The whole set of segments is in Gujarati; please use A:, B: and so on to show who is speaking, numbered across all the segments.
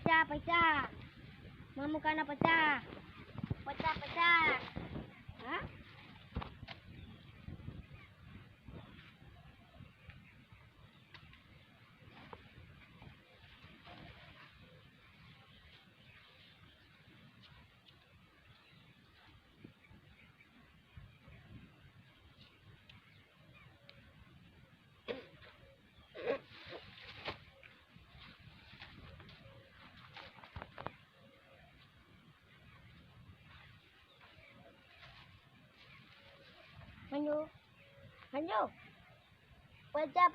A: પૈસા મામુકાના પૈસા હા Hanyo, pecah,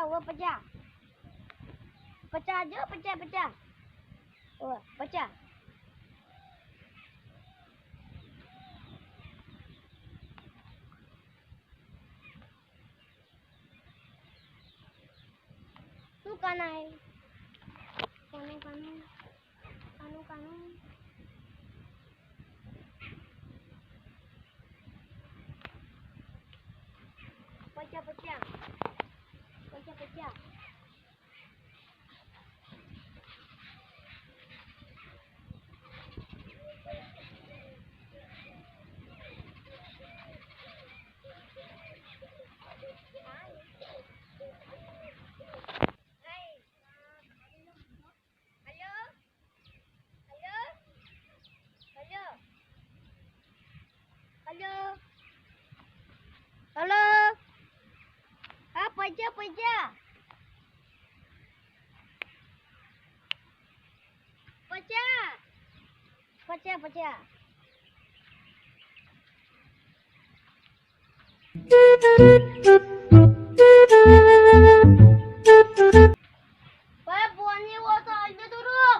A: oh pecah, tu kanai, kanu. Pecah. Halo. Pecah. Buahnya waktu aja turun.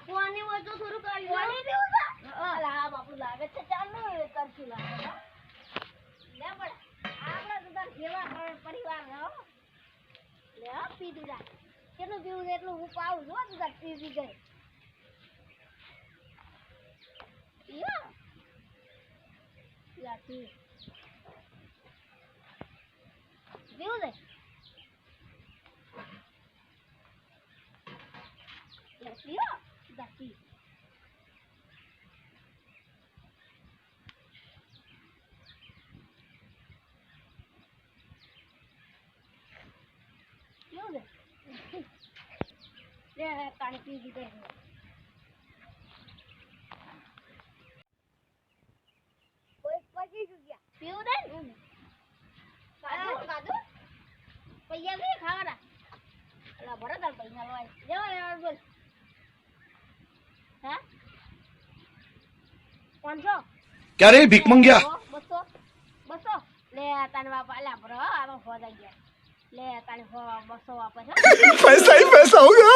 A: Buahnya waktu turun kali. Buahnya dia udah. Alah, bapak lah. Kecacaan lu kartu lah. Ya, Pak. Apa sudah kira પરિવાર હો. લે પી દીધા. કેટલું પીવું એટલું હું પાઉં છું તું તાર પી ગઈ. પીવો. યા પી. પીવું દે. યા પીવો. તું તાર પી. પાણી પી દીધે કોઈ પછી ગયા પીવું દે ને કાદુ પૈયા કે ખાવાના અલા ભરત આ પૈસા લવાય જવા બોલ હા 500
B: क्या रे भीख मंगिया
A: 200 લે તાન બાપા અલા ભરો આનો ફોડા ગયા ले ताने 200 वापस
B: पैसा ही पैसा होगा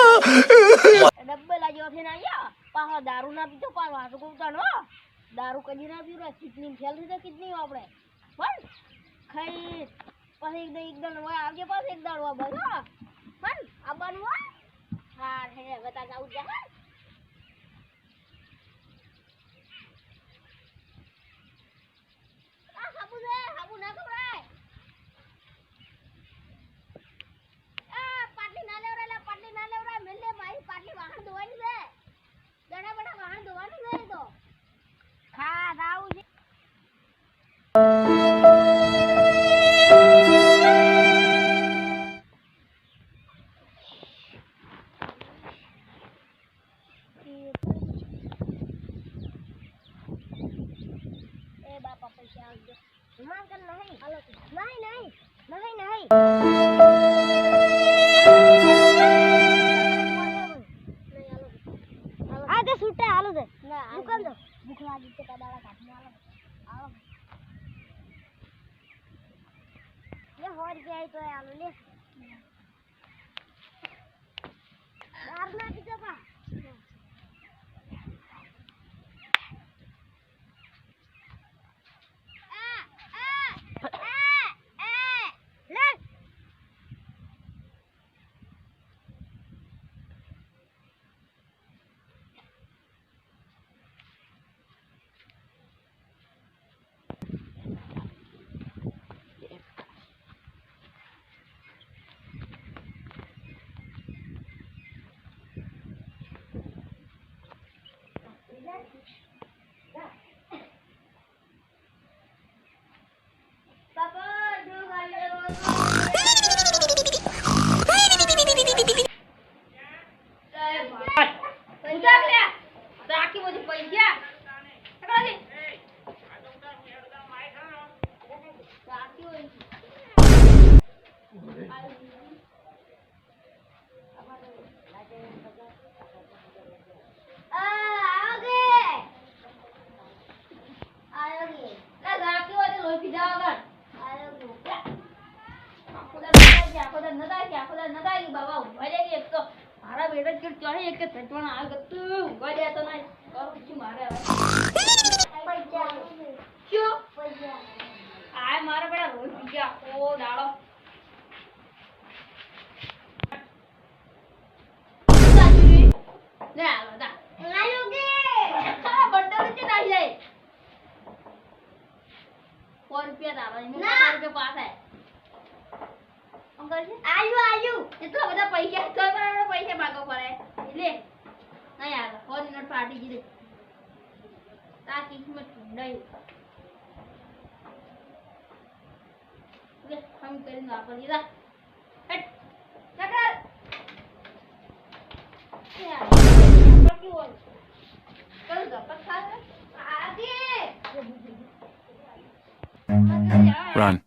A: डब्बे ला जो थे ना या पाहा दारू ना पीतो पावा तो कोता नो दारू कदी ना पीरो कितनी फेल थे कितनी आपड़े पण खाई पास एक दल वा आगे पास एक दल वा बस पण अबन वा हां है बता जाऊ जा आ हाबू ना खबराय पाटली ना लेवरा मेले भाई पाटली वाहन धोવાની છે ગણા બડા વાહન ધોવાનું છે તો ખા રાઉ છે એ બાપા પૈસા આવજો માંગ નહીં હાલો નહીં आगे सूटे आलू दे ना दुकान दो भूखला दिते का दाड़ा काटने आलो ये होर गया तो आलू ले दार ना कितो का ले પૈસા લે રાખી બધી પૈસા મારા બેટા ચડ ચડે એક સચવાણા આ ગતું ઉભા રહ્યા તો નહીં કરું છું મારે હવે શું આ મારા બેટા રોજ ગયા ઓ ડાળો ને આલો દા આયો કે આ બંડલ છે નાઈ જાય 4 રૂપિયા દાવા ને 4 રૂપિયા પાસ આય અંકલ છે આયુ એટલા બધા પૈસા તો બરાબર પૈસા ભાગો પડે લે નહીં આલો 4 મિનિટ પાર્ટી જી દે તા કિસ્મત નહીં લે હમ કરીને વાપર લીધા હટ ચકર યાર બાકી હોય કલ દો પછા આગે
B: Run.